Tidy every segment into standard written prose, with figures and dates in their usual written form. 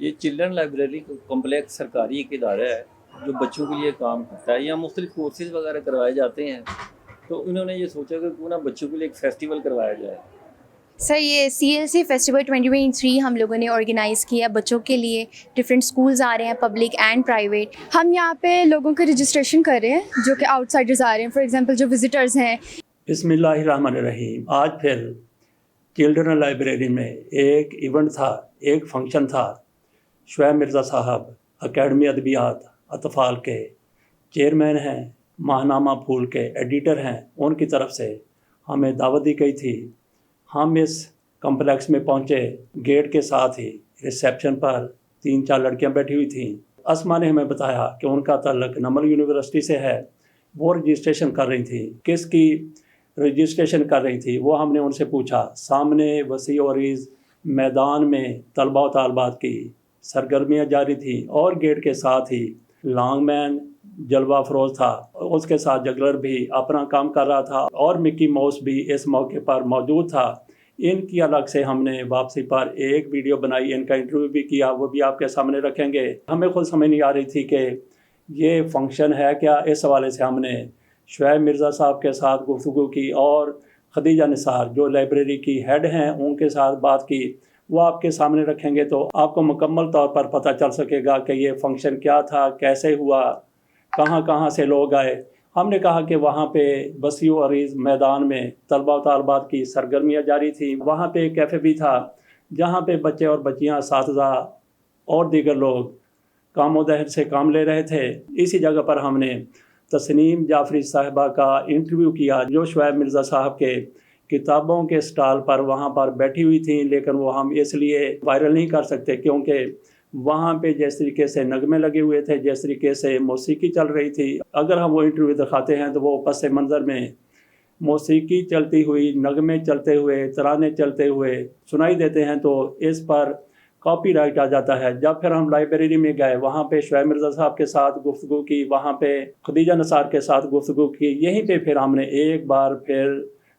یہ children library complex سرکاری ایک ادارہ ہے جو بچوں کے لیے کام کرتا ہے. یہاں مختلف کورسز وغیرہ کروائے جاتے ہیں، تو انہوں نے یہ سوچا کہ کیوں نہ بچوں کے لیے ایک فیسٹیول کروایا جائے. سر یہ CLC فیسٹیول 2023 ہم لوگوں نے آرگنائز کیا بچوں کے لیے. ڈفرینٹ اسکولز آ رہے ہیں، پبلک اینڈ پرائیویٹ. ہم یہاں پہ لوگوں کا رجسٹریشن کر رہے ہیں جو کہ آؤٹ سائڈرز آ رہے ہیں، فار ایگزامپل جو وزٹرز ہیں. بسم اللہ الرحمن الرحیم. آج پھر چلڈرن لائبریری میں ایک ایونٹ تھا، ایک فنکشن تھا. شعیب مرزا صاحب اکیڈمی ادبیات اطفال کے چیئرمین ہیں، ماہنامہ پھول کے ایڈیٹر ہیں، ان کی طرف سے ہمیں دعوت دی گئی تھی. ہم اس کمپلیکس میں پہنچے، گیٹ کے ساتھ ہی ریسیپشن پر 3-4 لڑکیاں بیٹھی ہوئی تھیں. اسما نے ہمیں بتایا کہ ان کا تعلق نمل یونیورسٹی سے ہے. وہ رجسٹریشن کر رہی تھیں. کس کی رجسٹریشن کر رہی تھی وہ ہم نے ان سے پوچھا. سامنے وسیع و عریض میدان میں طلباء و طالبات کی سرگرمیاں جاری تھیں، اور گیٹ کے ساتھ ہی لانگ مین جلوہ افروز تھا. اس کے ساتھ جگلر بھی اپنا کام کر رہا تھا، اور مکی ماؤس بھی اس موقع پر موجود تھا. ان کی الگ سے ہم نے واپسی پر ایک ویڈیو بنائی، ان کا انٹرویو بھی کیا، وہ بھی آپ کے سامنے رکھیں گے. ہمیں خود سمجھ نہیں آ رہی تھی کہ یہ فنکشن ہے کیا. اس حوالے سے ہم نے شعیب مرزا صاحب کے ساتھ گفتگو کی، اور خدیجہ نثار جو لائبریری کی ہیڈ ہیں ان کے ساتھ بات کی. وہ آپ کے سامنے رکھیں گے تو آپ کو مکمل طور پر پتہ چل سکے گا کہ یہ فنکشن کیا تھا، کیسے ہوا، کہاں کہاں سے لوگ آئے. ہم نے کہا کہ وہاں پہ وسیع و عریض میدان میں طلباء و طالبات کی سرگرمیاں جاری تھیں. وہاں پہ ایک کیفے بھی تھا جہاں پہ بچے اور بچیاں، اساتذہ اور دیگر لوگ کام و دہر سے کام لے رہے تھے. اسی جگہ پر ہم نے تسنیم جعفری صاحبہ کا انٹرویو کیا، جو شعیب مرزا صاحب کے کتابوں کے سٹال پر وہاں پر بیٹھی ہوئی تھیں. لیکن وہ ہم اس لیے وائرل نہیں کر سکتے کیونکہ وہاں پہ جس طریقے سے نغمے لگے ہوئے تھے، جس طریقے سے موسیقی چل رہی تھی، اگر ہم وہ انٹرویو دکھاتے ہیں تو وہ پس منظر میں موسیقی چلتی ہوئی، نغمے چلتے ہوئے، ترانے چلتے ہوئے سنائی دیتے ہیں، تو اس پر کاپی رائٹ آ جاتا ہے. جب پھر ہم لائبریری میں گئے، وہاں پہ شعیب مرزا صاحب کے ساتھ گفتگو کی، وہاں پہ خدیجہ نثار کے ساتھ گفتگو کی. یہیں پہ پھر ہم نے ایک بار پھر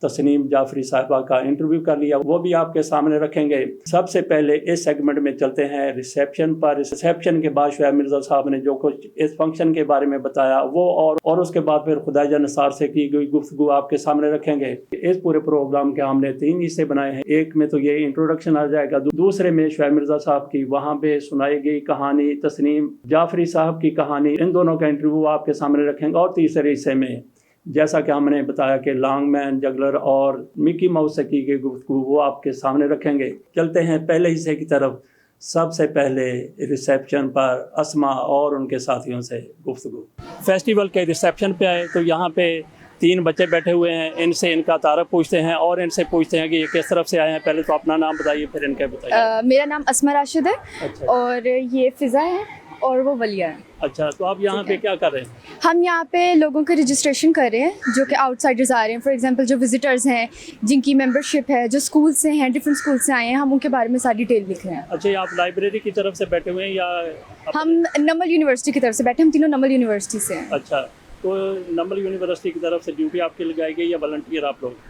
تسنیم جعفری صاحبہ کا انٹرویو کر لیا، وہ بھی آپ کے سامنے رکھیں گے. سب سے پہلے اس سیگمنٹ میں چلتے ہیں ریسیپشن پر. ریسیپشن کے بعد شعیب مرزا صاحب نے جو کچھ اس فنکشن کے بارے میں بتایا وہ اور اس کے بعد پھر خدیجہ نثار سے کی گئی گفتگو آپ کے سامنے رکھیں گے. اس پورے پروگرام کے ہم نے 3 حصے بنائے ہیں. ایک میں تو یہ انٹروڈکشن آ جائے گا، دوسرے میں شعیب مرزا صاحب کی وہاں پہ سنائی گئی کہانی، تسنیم جعفری صاحب کی کہانی، ان دونوں کا انٹرویو آپ کے سامنے رکھیں گے. اور تیسرے حصے میں جیسا کہ ہم نے بتایا کہ لانگ مین، جگلر اور مکی ماؤس سے کی گئی گفتگو وہ آپ کے سامنے رکھیں گے. چلتے ہیں پہلے حصے کی طرف. سب سے پہلے ریسیپشن پر اسما اور ان کے ساتھیوں سے گفتگو. فیسٹیول کے ریسیپشن پہ آئے تو یہاں پہ 3 بچے بیٹھے ہوئے ہیں. ان سے ان کا تعارف پوچھتے ہیں اور ان سے پوچھتے ہیں کہ یہ کس طرف سے آئے ہیں. پہلے تو اپنا نام بتائیے، پھر ان کا بتائیے. میرا نام اسما راشد ہے. اچھا. اور یہ فضا ہے اور وہ ولیہ ہے. اچھا، تو آپ یہاں پہ کیا کر رہے ہیں؟ ہم یہاں پہ لوگوں کا رجسٹریشن کر رہے ہیں جو کہ آؤٹ سائڈرز آ رہے ہیں، فار ایگزامپل جو وزٹرز ہیں، جن کی ممبرشپ ہے، جو اسکول سے ہیں، ڈفرینٹ اسکول سے آئے ہیں. ہم ان کے بارے میں ساری ڈیٹیل لکھ رہے ہیں. اچھا، یہ آپ لائبریری کی طرف سے بیٹھے ہوئے ہیں یا ہم نمل یونیورسٹی کی طرف سے بیٹھے، ہم تینوں نمل یونیورسٹی سے ہیں. اچھا، تو نمل یونیورسٹی کی طرف سے ڈیوٹی آپ کی لگائی گئی یا والنٹیئر آپ لوگ؟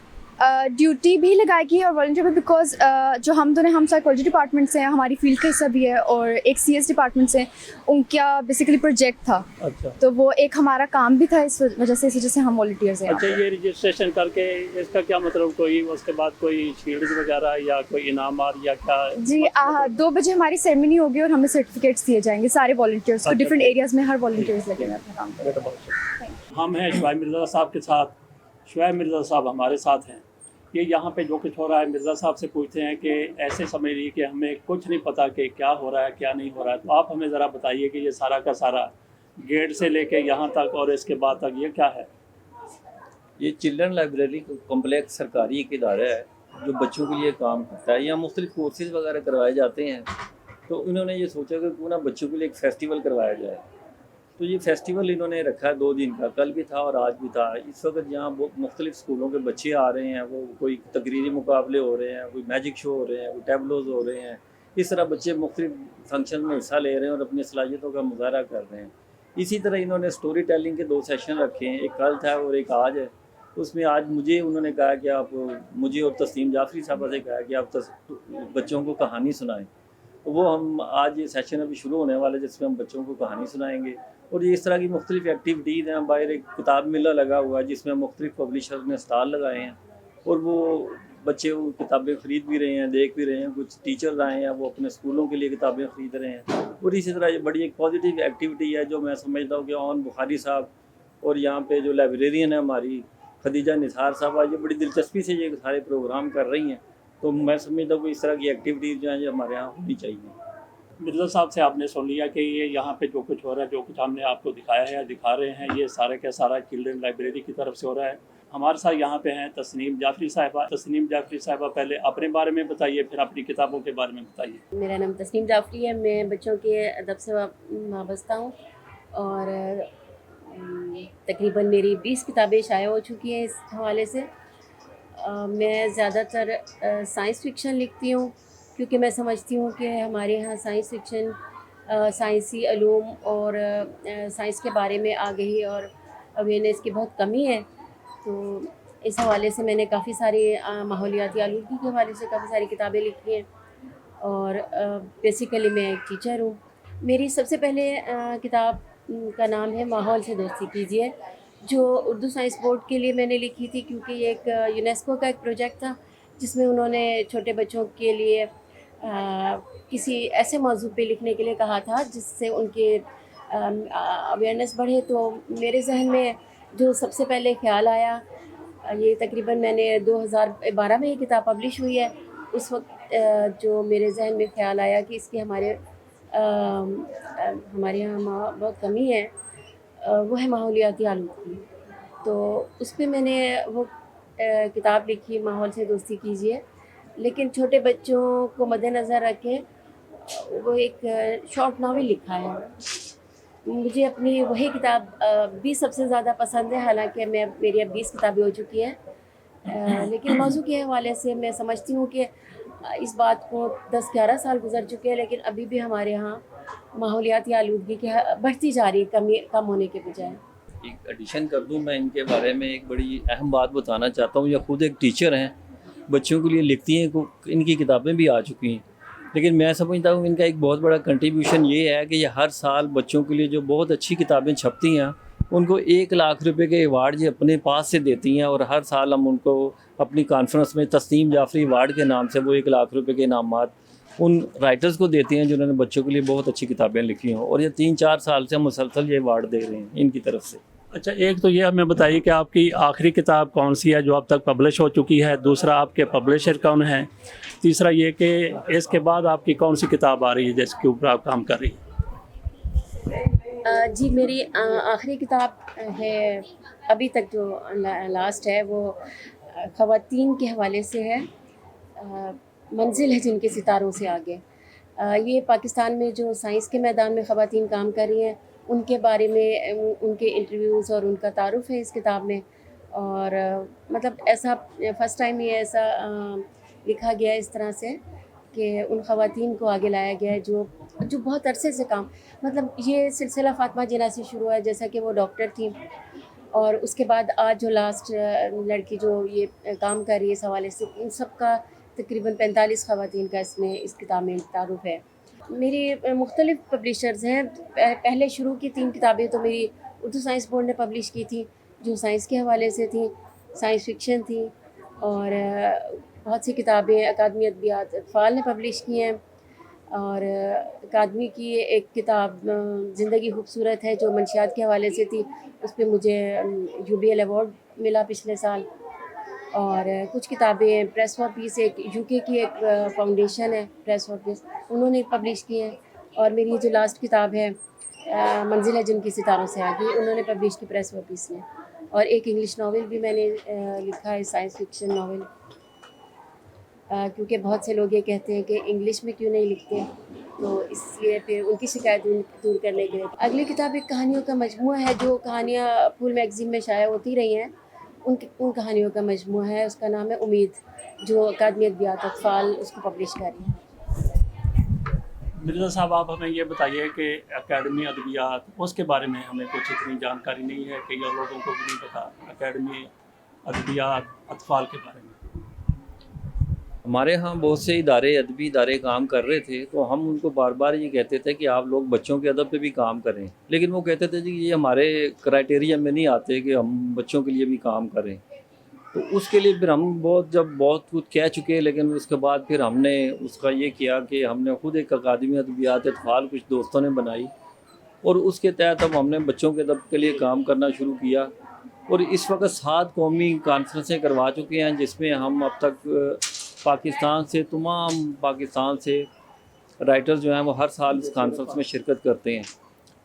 ڈیوٹی بھی لگائے گی اور والنٹیئر بھی، بیکاز جو ہم دونوں ہم سائیکالوجی ڈپارٹمنٹ سے ہیں، ہماری فیلڈ کا حصہ بھی ہے، اور ایک CS ڈپارٹمنٹ سے ان کا بیسیکلی پروجیکٹ تھا. اچھا، تو وہ ایک ہمارا کام بھی تھا، اس وجہ سے اس وجہ سے ہم والنٹیئرز ہیں. اچھا، یہ رجسٹریشن کر کے اس کا کیا مطلب، کوئی اس کے بعد کوئی شیلڈ وغیرہ یا کوئی انعامات یا کیا؟ جی 2 بجے ہماری سیرمنی ہوگی اور ہمیں سرٹیفکیٹس دیے جائیں گے سارے والنٹیئرس کو. ڈفرینٹ ایریاز میں ہر والنٹیئرز لگے ہوئے اپنا کام کریں. ہم ہیں شعیب مرزا صاحب کے ساتھ. شعیب مرزا صاحب ہمارے ساتھ ہیں. یہ یہاں پہ جو کچھ ہو رہا ہے مرزا صاحب سے پوچھتے ہیں کہ ایسے سمجھ لیجیے کہ ہمیں کچھ نہیں پتہ کہ کیا ہو رہا ہے کیا نہیں ہو رہا ہے. تو آپ ہمیں ذرا بتائیے کہ یہ سارا کا سارا گیٹ سے لے کے یہاں تک اور اس کے بعد تک یہ کیا ہے؟ یہ چلڈرن لائبریری کمپلیکس سرکاری ایک ادارہ ہے جو بچوں کے لیے کام کرتا ہے. یہاں مختلف کورسز وغیرہ کروائے جاتے ہیں، تو انہوں نے یہ سوچا کہ کیوں نہ بچوں کے لیے ایک فیسٹیول کروایا جائے. تو یہ فیسٹیول انہوں نے رکھا ہے 2 دن کا، کل بھی تھا اور آج بھی تھا. اس وقت یہاں مختلف اسکولوں کے بچے آ رہے ہیں، وہ کوئی تقریری مقابلے ہو رہے ہیں، کوئی میجک شو ہو رہے ہیں، کوئی ٹیبلوز ہو رہے ہیں. اس طرح بچے مختلف فنکشن میں حصہ لے رہے ہیں اور اپنی صلاحیتوں کا مظاہرہ کر رہے ہیں. اسی طرح انہوں نے سٹوری ٹیلنگ کے 2 سیشن رکھے ہیں، ایک کل تھا اور ایک آج ہے. اس میں آج مجھے انہوں نے کہا کہ آپ مجھے اور تسنیم جعفری صاحبہ سے کہا کہ آپ بچوں کو کہانی سنائیں. وہ ہم آج یہ سیشن ابھی شروع ہونے والا ہے جس میں ہم بچوں کو کہانی سنائیں گے، اور یہ اس طرح کی مختلف ایکٹیویٹیز ہیں. باہر ایک کتاب میلہ لگا ہوا ہے جس میں مختلف پبلشرز نے اسٹال لگائے ہیں، اور وہ بچے وہ کتابیں خرید بھی رہے ہیں، دیکھ بھی رہے ہیں. کچھ ٹیچرز آئے ہیں وہ اپنے اسکولوں کے لیے کتابیں خرید رہے ہیں. اور اسی طرح یہ بڑی ایک پازیٹیو ایکٹیویٹی ہے جو میں سمجھتا ہوں کہ اون بخاری صاحب اور یہاں پہ جو لائبریرین ہیں ہماری خدیجہ نثار صاحبہ، یہ بڑی دلچسپی سے یہ سارے پروگرام کر رہی ہیں. تو میں سمجھتا ہوں کہ اس طرح کی ایکٹیویٹیز جو ہیں یہ ہمارے یہاں ہونی چاہیے. مرزا صاحب سے آپ نے سن لیا کہ یہ یہاں پہ جو کچھ ہو رہا ہے، جو کچھ ہم نے آپ کو دکھایا ہے یا دکھا رہے ہیں، یہ سارے کا سارا چلڈرن لائبریری کی طرف سے ہو رہا ہے. ہمارے ساتھ یہاں پہ ہیں تسنیم جعفری صاحبہ. تسنیم جعفری صاحبہ پہلے اپنے بارے میں بتائیے، پھر اپنی کتابوں کے بارے میں بتائیے. میرا نام تسنیم جعفری ہے. میں بچوں کے ادب سے وابستہ ہوں اور تقریباً میری 20 کتابیں شائع ہو چکی ہیں اس حوالے سے. میں زیادہ تر سائنس فکشن لکھتی ہوں کیونکہ میں سمجھتی ہوں کہ ہمارے یہاں سائنس فکشن، سائنسی علوم اور سائنس کے بارے میں آگہی اور اویئرنیس کی بہت کمی ہے. تو اس حوالے سے میں نے کافی ساری ماحولیاتی آلودگی کے حوالے سے کافی ساری کتابیں لکھی ہیں. اور بیسیکلی میں ایک ٹیچر ہوں. میری سب سے پہلے کتاب کا نام ہے ماحول سے دوستی کیجیے، جو اردو سائنس بورڈ کے لیے میں نے لکھی تھی کیونکہ یہ ایک یونیسکو کا ایک پروجیکٹ تھا جس میں انہوں نے چھوٹے بچوں کے لیے کسی ایسے موضوع پہ لکھنے کے لیے کہا تھا جس سے ان کے اویئرنیس بڑھے. تو میرے ذہن میں جو سب سے پہلے خیال آیا، یہ تقریباً میں نے 2012 میں یہ کتاب پبلش ہوئی ہے. اس وقت جو میرے ذہن میں خیال آیا کہ اس کی ہمارے یہاں بہت کمی ہے، وہ ہے ماحولیاتی آلودگی. تو اس پہ میں نے وہ کتاب لکھی ماحول سے دوستی کیجیے، لیکن چھوٹے بچوں کو مد نظر رکھے وہ ایک شارٹ ناول لکھا ہے. مجھے اپنی وہی کتاب بھی سب سے زیادہ پسند ہے، حالانکہ میری اب 20 کتابیں ہو چکی ہیں. لیکن موضوع کے حوالے سے میں سمجھتی ہوں کہ اس بات کو 10-11 سال گزر چکے ہیں لیکن ابھی بھی ہمارے ہاں ماحولیاتی آلودگی کی بڑھتی جا رہی ہے، کم ہونے کے بجائے. ایک ایڈیشن کر دوں میں ان کے بارے میں، ایک بڑی اہم بات بتانا چاہتا ہوں. یہ خود ایک ٹیچر ہیں، بچوں کے لیے لکھتی ہیں، ان کی کتابیں بھی آ چکی ہیں. لیکن میں سمجھتا ہوں ان کا ایک بہت بڑا کنٹریبیوشن یہ ہے کہ یہ ہر سال بچوں کے لیے جو بہت اچھی کتابیں چھپتی ہیں ان کو 1 لاکھ روپے کے ایوارڈ یہ اپنے پاس سے دیتی ہیں. اور ہر سال ہم ان کو اپنی کانفرنس میں تسنیم جعفری ایوارڈ کے نام سے وہ 1 لاکھ روپے کے انعامات ان رائٹرز کو دیتے ہیں جنہوں نے بچوں کے لیے بہت اچھی کتابیں لکھی ہوں. اور یہ 3-4 سال سے ہم مسلسل یہ ایوارڈ دے رہے ہیں ان کی طرف سے. اچھا، ایک تو یہ ہمیں بتائیے کہ آپ کی آخری کتاب کون سی ہے جو اب تک پبلش ہو چکی ہے؟ دوسرا، آپ کے پبلشر کون ہیں؟ تیسرا یہ کہ اس کے بعد آپ کی کون سی کتاب آ رہی ہے جس کے اوپر آپ کام کر رہی ہیں؟ جی، میری آخری کتاب ہے ابھی تک جو لاسٹ ہے وہ خواتین کے حوالے سے ہے، منزل ہے جن کے ستاروں سے آگے. یہ پاکستان میں جو سائنس کے میدان میں خواتین کام کر رہی ہیں ان کے بارے میں، ان کے انٹرویوز اور ان کا تعارف ہے اس کتاب میں. اور مطلب ایسا فرسٹ ٹائم یہ ایسا لکھا گیا ہے اس طرح سے کہ ان خواتین کو آگے لایا گیا ہے جو بہت عرصے سے کام، مطلب یہ سلسلہ فاطمہ جناح سے شروع ہوا ہے، جیسا کہ وہ ڈاکٹر تھیں اور اس کے بعد آج جو لاسٹ لڑکی جو یہ کام کر رہی ہے اس حوالے سے، ان سب کا تقریباً 45 خواتین کا اس کتاب میں تعارف ہے. میری مختلف پبلشرز ہیں. پہلے شروع کی 3 کتابیں تو میری اردو سائنس بورڈ نے پبلش کی تھیں جو سائنس کے حوالے سے تھیں، سائنس فکشن تھیں. اور بہت سی کتابیں اکادمی ادبیات اطفال نے پبلش کی ہیں. اور اکادمی کی ایک کتاب زندگی خوبصورت ہے جو منشیات کے حوالے سے تھی، اس پہ مجھے UBL ایوارڈ ملا پچھلے سال. اور کچھ کتابیں پریس فار پیس، ایک UK کی ایک فاؤنڈیشن ہے پریس فار پیس، انہوں نے پبلش کی ہیں. اور میری جو لاسٹ کتاب ہے منزل ہے جن کے ستاروں سے آگے، انہوں نے پبلش کی پریس فار پیس نے. اور ایک انگلش ناول بھی میں نے لکھا ہے، سائنس فکشن ناول، کیونکہ بہت سے لوگ یہ کہتے ہیں کہ انگلش میں کیوں نہیں لکھتے، تو اس لیے پھر ان کی شکایت دور کرنے کے لیے اگلی کتاب ایک کہانیوں کا مجموعہ ہے جو کہانیاں پھول میگزین میں شائع ہوتی رہی ہیں، ان کہانیوں کا مجموعہ ہے. اس کا نام ہے امید، جو اکادمی ادبیات اطفال اس کو پبلش کر رہی ہیں. مرزا صاحب، آپ ہمیں یہ بتائیے کہ اکیڈمی ادبیات، اس کے بارے میں ہمیں کچھ اتنی جانکاری نہیں ہے کہ یہ لوگوں کو بھی نہیں پتا اکیڈمی ادبیات اطفال کے بارے میں. ہمارے ہاں بہت سے ادارے ادبی ادارے کام کر رہے تھے، تو ہم ان کو بار بار یہ کہتے تھے کہ آپ لوگ بچوں کے ادب پہ بھی کام کریں، لیکن وہ کہتے تھے جی یہ ہمارے کرائٹیریا میں نہیں آتے کہ ہم بچوں کے لیے بھی کام کریں۔ تو اس کے لیے پھر ہم بہت کچھ کہہ چکے، لیکن اس کے بعد پھر ہم نے اس کا یہ کیا کہ ہم نے خود ایک اکادمی ادبیات اطفال کچھ دوستوں نے بنائی، اور اس کے تحت اب ہم نے بچوں کے ادب کے لیے کام کرنا شروع کیا، اور اس وقت 7 قومی کانفرنسیں کروا چکے ہیں، جس میں ہم اب تک تمام پاکستان سے رائٹر جو ہیں وہ ہر سال اس کانفرنس میں شرکت کرتے ہیں،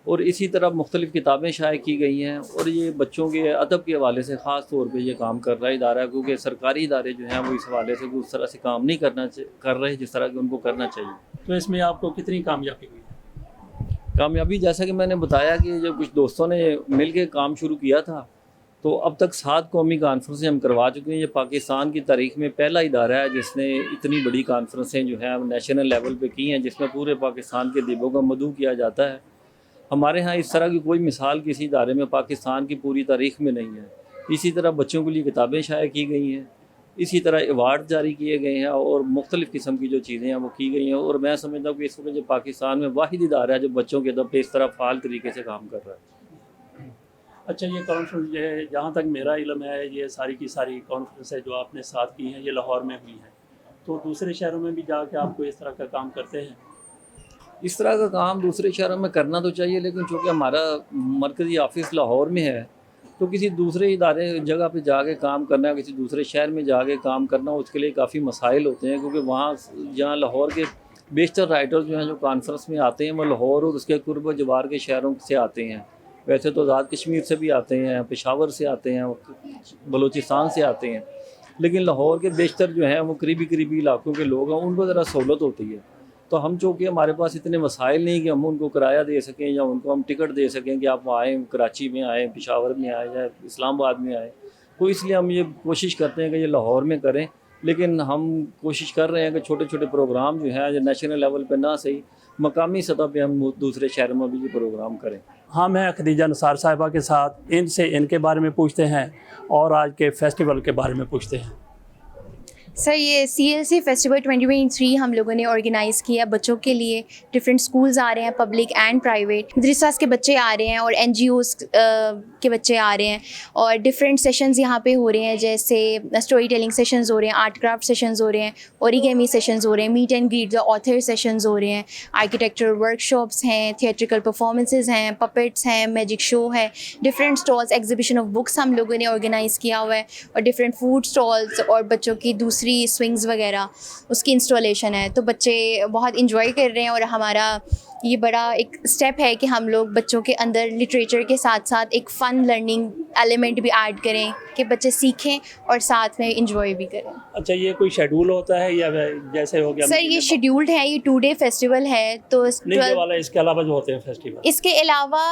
اور اسی طرح مختلف کتابیں شائع کی گئی ہیں، اور یہ بچوں کے ادب کے حوالے سے خاص طور پہ یہ کام کر رہا ہے ادارہ ہے، کیونکہ سرکاری ادارے جو ہیں وہ اس حوالے سے اس طرح سے کام نہیں کر رہے جس طرح کہ ان کو کرنا چاہیے۔ تو اس میں آپ کو کتنی کامیابی ہوئی؟ کامیابی جیسا کہ میں نے بتایا کہ جب کچھ دوستوں نے مل کے کام شروع کیا تھا، تو اب تک 7 قومی کانفرنسیں ہم کروا چکے ہیں۔ یہ پاکستان کی تاریخ میں پہلا ادارہ ہے جس نے اتنی بڑی کانفرنسیں جو ہیں نیشنل لیول پہ کی ہیں، جس میں پورے پاکستان کے ادیبوں کا مدعو کیا جاتا ہے۔ ہمارے ہاں اس طرح کی کوئی مثال کسی ادارے میں پاکستان کی پوری تاریخ میں نہیں ہے۔ اسی طرح بچوں کے لیے کتابیں شائع کی گئی ہیں، اسی طرح ایوارڈ جاری کیے گئے ہیں، اور مختلف قسم کی جو چیزیں ہیں وہ کی گئی ہیں، اور میں سمجھتا ہوں کہ اس وقت جو پاکستان میں واحد ادارہ ہے جو بچوں کے ادب پہ اس طرح فعال طریقے سے کام کر رہا ہے۔ اچھا، یہ کانفرنس جو ہے جہاں تک میرا علم ہے، یہ ساری کی ساری کانفرنسیں جو آپ نے ساتھ کی ہیں یہ لاہور میں ہوئی ہیں، تو دوسرے شہروں میں بھی جا کے آپ کو اس طرح کا کام کرتے ہیں؟ اس طرح کا کام دوسرے شہروں میں کرنا تو چاہیے، لیکن چونکہ ہمارا مرکزی آفس لاہور میں ہے، تو کسی دوسرے ادارے جگہ پہ جا کے کام کرنا، کسی دوسرے شہر میں جا کے کام کرنا، اس کے لیے کافی مسائل ہوتے ہیں، کیونکہ وہاں جہاں لاہور کے بیشتر رائٹر جو ہیں جو کانفرنس میں آتے ہیں وہ لاہور اور اس کے قرب و جوار کے شہروں سے آتے ہیں۔ ویسے تو آزاد کشمیر سے بھی آتے ہیں، پشاور سے آتے ہیں، بلوچستان سے آتے ہیں، لیکن لاہور کے بیشتر جو ہیں وہ قریبی علاقوں کے لوگ ہیں، ان کو ذرا سہولت ہوتی ہے۔ تو ہم چونکہ ہمارے پاس اتنے وسائل نہیں کہ ہم ان کو کرایہ دے سکیں یا ان کو ہم ٹکٹ دے سکیں کہ آپ آئیں، کراچی میں آئیں، پشاور میں آئیں یا اسلام آباد میں آئیں، تو اس لیے ہم یہ کوشش کرتے ہیں کہ یہ لاہور میں کریں، لیکن ہم کوشش کر رہے ہیں کہ چھوٹے چھوٹے پروگرام جو ہیں جو نیشنل لیول پہ نہ صحیح مقامی سطح پہ ہم دوسرے شہروں میں بھی یہ پروگرام کریں۔ ہاں، میں خدیجہ نثار صاحبہ کے ساتھ ان کے بارے میں پوچھتے ہیں اور آج کے فیسٹیول کے بارے میں پوچھتے ہیں۔ سر یہ CLC فیسٹیول 2023 ہم لوگوں نے آرگنائز کیا بچوں کے لیے۔ ڈفرینٹ اسکولز آ رہے ہیں، پبلک اینڈ پرائیویٹ، مدرساس کے بچے آ رہے ہیں اور NGOs کے بچے آ رہے ہیں، اور ڈفرینٹ سیشنز یہاں پہ ہو رہے ہیں، جیسے اسٹوری ٹیلنگ سیشنز ہو رہے ہیں، آرٹ کرافٹ سیشنز ہو رہے ہیں، اوریگیمی سیشنز ہو رہے ہیں، meet and greet the author sessions ہو رہے ہیں، آرکیٹیکچر ورک شاپس ہیں، تھیٹریکل پرفارمنسز ہیں، پپٹس ہیں، میجک شو ہے، different stalls, exhibition of books ہم لوگوں نے آرگنائز کیا ہوا ہے، اور ڈفرینٹ فوڈ اسٹالس اور بچوں کی دوسری سوئنگز وغیرہ اس کی انسٹالیشن ہے۔ تو بچے بہت انجوائے کر رہے ہیں، اور ہمارا یہ بڑا ایک اسٹیپ ہے کہ ہم لوگ بچوں کے اندر لٹریچر کے ساتھ ساتھ ایک فن لرننگ ایلیمنٹ بھی ایڈ کریں کہ بچے سیکھیں اور ساتھ میں انجوائے بھی کریں۔ اچھا، یہ کوئی شیڈول ہوتا ہے یا جیسے ہو گیا؟ سر یہ شیڈیولڈ ہے، یہ 2 ڈے فیسٹیول ہے۔ تو اس کے علاوہ جو ہوتے ہیں فیسٹیول، اس کے علاوہ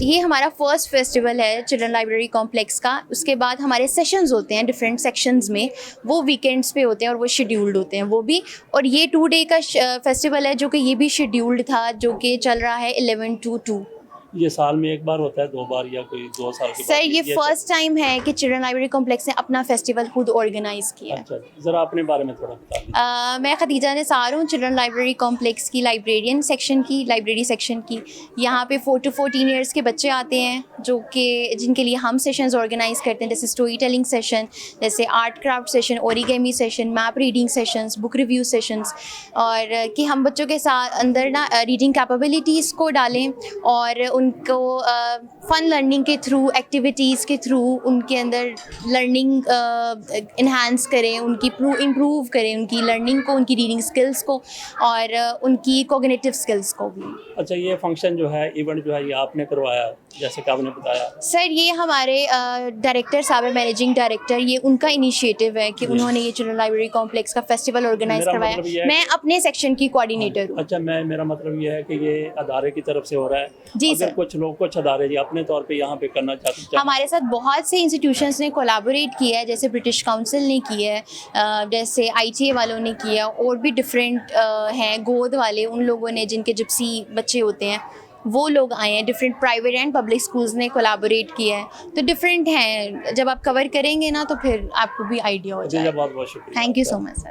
یہ ہمارا فرسٹ فیسٹیول ہے چلڈرن لائبریری کمپلیکس کا۔ اس کے بعد ہمارے سیشنز ہوتے ہیں ڈفرینٹ سیکشنز میں، وہ ویکینڈس پہ ہوتے ہیں اور وہ شیڈیولڈ ہوتے ہیں وہ بھی، اور یہ 2 ڈے کا فیسٹیول ہے جو کہ یہ بھی شیڈیولڈ تھا، جو کہ چل رہا ہے 11 to 2۔ یہ سال میں ایک بار ہوتا ہے، 2 بار، یا کوئی 2 سال کے بعد؟ سر یہ فرسٹ ٹائم ہے کہ چلڈرن لائبریری کمپلیکس نے اپنا فیسٹیول خود آرگنائز کیا ہے۔ اچھا، ذرا اپنے بارے میں تھوڑا بتا دیں۔ میں خدیجہ نثار ہوں، چلڈرن لائبریری کمپلیکس کی لائبریرین سیکشن کی، لائبریری سیکشن کی۔ یہاں پہ 4 to 14 ایئرس کے بچے آتے ہیں جن کے لیے ہم سیشنز آرگنائز کرتے ہیں، جیسے اسٹوری ٹیلنگ سیشن، جیسے art craft session, origami session, map reading sessions, book review sessions, اور کہ ہم بچوں کے ساتھ اندر نا ریڈنگ کیپیبلٹیز کو ڈالیں اور ان کو فن لرننگ کے تھرو، ایکٹیویٹیز کے تھرو ان کے اندر لرننگ انہینس کریں، ان کی امپروو کریں، ان کی لرننگ کو، ان کی ریڈنگ اسکلس کو، اور ان کی کوگنیٹیو اسکلس کو بھی۔ اچھا، یہ فنکشن جو ہے، ایونٹ جو ہے، یہ آپ نے کروایا جیسے کہ آپ نے بتایا؟ سر یہ ہمارے ڈائریکٹر صاحب ہے، مینیجنگ ڈائریکٹر، یہ ان کا انیشیٹو ہے کہ انہوں نے یہ چلڈرن لائبریری کمپلیکس کا فیسٹیول آرگنائز کروایا۔ میں اپنے سیکشن کی کوآرڈینیٹر ہوں۔ اچھا، میرا مطلب یہ ہے کہ یہ ادارے کی طرف سے ہو رہا ہے؟ جی سر۔ کچھ ادارے جی اپنے طور پہ یہاں پہ کرنا چاہتے ہیں؟ ہمارے ساتھ بہت سے انسٹیٹیوشنس نے کولیبوریٹ کیا ہے، جیسے برٹش کاؤنسل نے کیا ہے، جیسے ITA والوں نے کیا، اور بھی ڈفرینٹ ہیں، گود والے، ان لوگوں نے جن کے جپسی بچے ہوتے ہیں وہ لوگ آئے ہیں، different private and public schools نے کولیبوریٹ کیا ہے، تو ڈفرینٹ ہیں۔ جب آپ کور کریں گے نا تو پھر آپ کو بھی آئیڈیا ہو جائے گا۔ بہت بہت شکریہ، thank you so much sir.